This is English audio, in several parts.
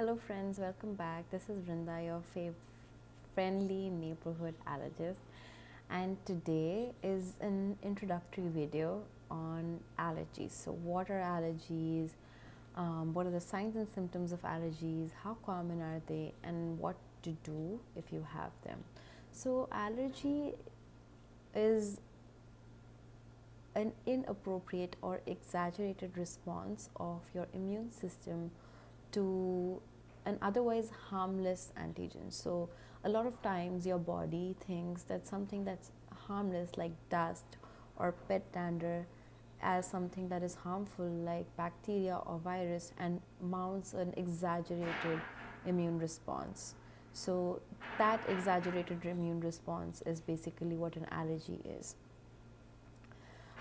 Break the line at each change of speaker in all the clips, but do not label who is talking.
Hello, friends, welcome back. This is Vrinda, your friendly neighborhood allergist, and today is an introductory video on allergies. So, what are allergies? What are the signs and symptoms of allergies? How common are they? And what to do if you have them? So, allergy is an inappropriate or exaggerated response of your immune system to an otherwise harmless antigen. So, a lot of times your body thinks that something that's harmless, like dust or pet dander, as something that is harmful, like bacteria or virus, and mounts an exaggerated immune response. So, that exaggerated immune response is basically what an allergy is.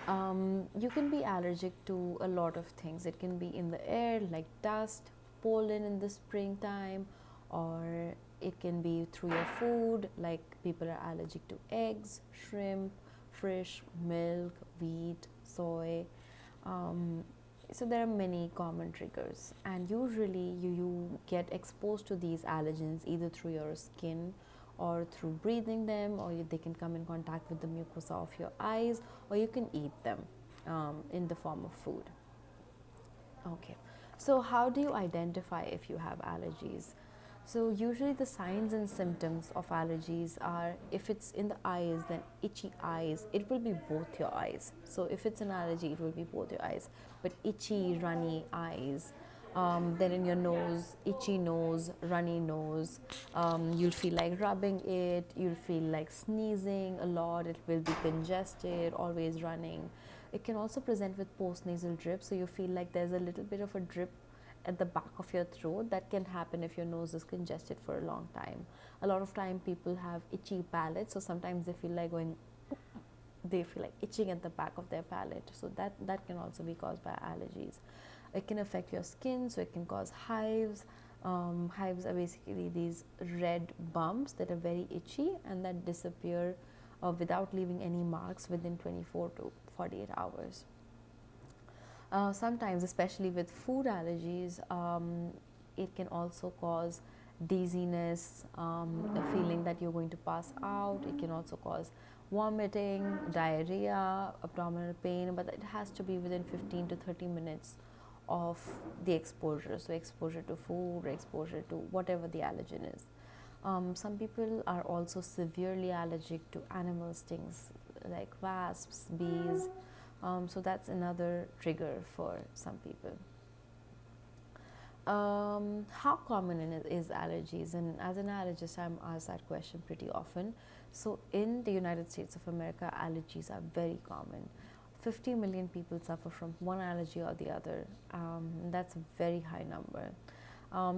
You can be allergic to a lot of things. It can be in the air, like dust, pollen in the springtime, or it can be through your food, like people are allergic to eggs, shrimp, fish, milk, wheat, soy. So there are many common triggers, and usually you get exposed to these allergens either through your skin or through breathing them, or they can come in contact with the mucosa of your eyes, or you can eat them in the form of food. Okay, so how do you identify if you have allergies? So, usually the signs and symptoms of allergies are, if it's in the eyes, then itchy eyes. It will be both your eyes. So, if it's an allergy, it will be both your eyes. But itchy, runny eyes. Then in your nose, itchy nose, runny nose. You'll feel like rubbing it. You'll feel like sneezing a lot. It will be congested, always running. It can also present with postnasal drip. So, you feel like there's a little bit of a drip at the back of your throat. That can happen if your nose is congested for a long time. A lot of time people have itchy palates, so sometimes they feel like itching at the back of their palate. So that can also be caused by allergies. It can affect your skin, so it can cause hives. Hives are basically these red bumps that are very itchy and that disappear without leaving any marks within 24 to 48 hours. Sometimes, especially with food allergies, it can also cause dizziness, the feeling that you're going to pass out. It can also cause vomiting, diarrhea, abdominal pain, but it has to be within 15 to 30 minutes of the exposure. So, exposure to food or exposure to whatever the allergen is. Some people are also severely allergic to animal stings like wasps, bees. So that's another trigger for some people. How common is allergies? And as an allergist, I'm asked that question pretty often. So in the United States of America, allergies are very common. 50 million people suffer from one allergy or the other. That's a very high number.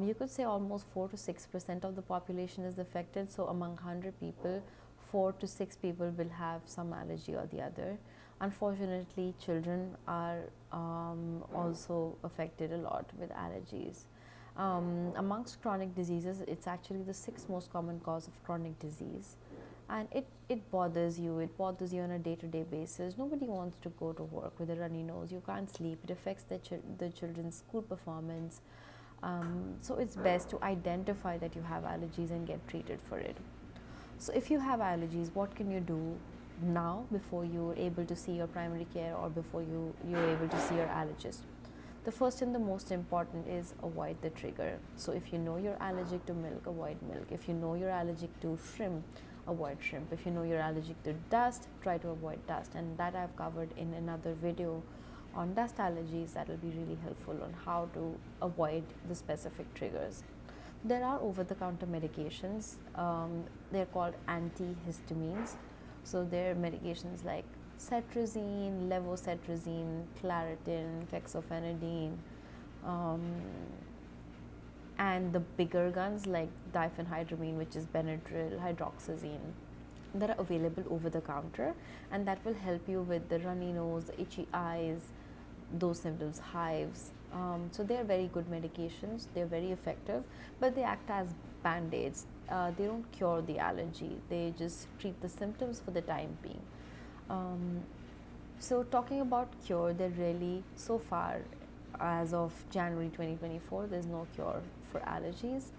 You could say almost 4 to 6% of the population is affected. So among 100 people, 4 to 6 people will have some allergy or the other. Unfortunately, children are also affected a lot with allergies. Amongst chronic diseases, it's actually the sixth most common cause of chronic disease. And it bothers you. It bothers you on a day-to-day basis. Nobody wants to go to work with a runny nose. You can't sleep. It affects the children's school performance. So it's best to identify that you have allergies and get treated for it. So if you have allergies, what can you do now before you're able to see your primary care or before you're able to see your allergist? The first and the most important is avoid the trigger. So if you know you're allergic to milk, avoid milk. If you know you're allergic to shrimp, avoid shrimp. If you know you're allergic to dust, try to avoid dust. And that I've covered in another video on dust allergies. That will be really helpful on how to avoid the specific triggers. There are over-the-counter medications. They're called antihistamines. So they're medications like cetirizine, levocetirizine, Claritin, fexofenadine, and the bigger guns like diphenhydramine, which is Benadryl, hydroxyzine, that are available over the counter, and that will help you with the runny nose, the itchy eyes, those symptoms, hives. So they are very good medications. They're very effective, but they act as band-aids. They don't cure the allergy. They just treat the symptoms for the time being. So talking about cure, there really so far as of January 2024, there's no cure for allergies.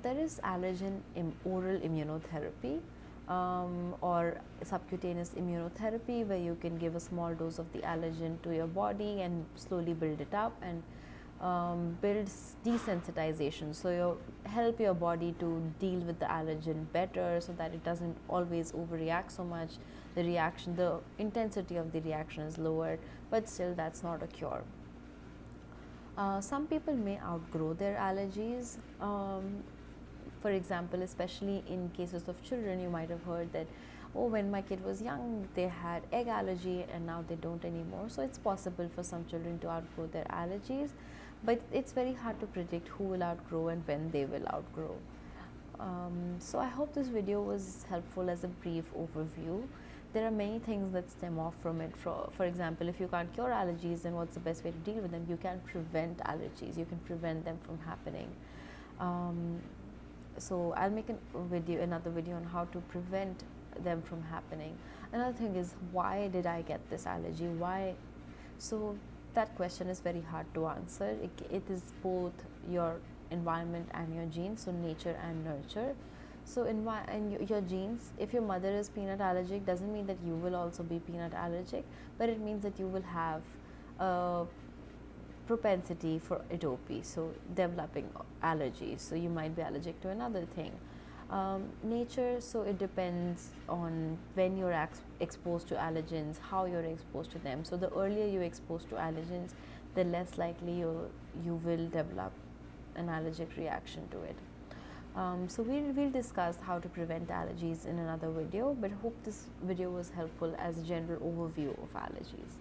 There is allergen oral immunotherapy or subcutaneous immunotherapy, where you can give a small dose of the allergen to your body and slowly build it up and builds desensitization. So you help your body to deal with the allergen better, so that it doesn't always overreact so much. The intensity of the reaction is lowered, but still that's not a cure. Some people may outgrow their allergies. For example, especially in cases of children, you might have heard that, oh, when my kid was young, they had egg allergy and now they don't anymore. So it's possible for some children to outgrow their allergies, but it's very hard to predict who will outgrow and when they will outgrow. So I hope this video was helpful as a brief overview. There are many things that stem off from it. For example, if you can't cure allergies, then what's the best way to deal with them? You can prevent allergies. You can prevent them from happening. So I'll make another video on how to prevent them from happening. Another thing is, why did I get this allergy? Why? So that question is very hard to answer. It is both your environment and your genes, so nature and nurture. So your genes, if your mother is peanut allergic, doesn't mean that you will also be peanut allergic, but it means that you will have a propensity for atopy, so developing allergies. So you might be allergic to another thing. Nature, so it depends on when you're exposed to allergens, how you're exposed to them. So the earlier you're exposed to allergens, the less likely you will develop an allergic reaction to it. So we'll discuss how to prevent allergies in another video, but hope this video was helpful as a general overview of allergies.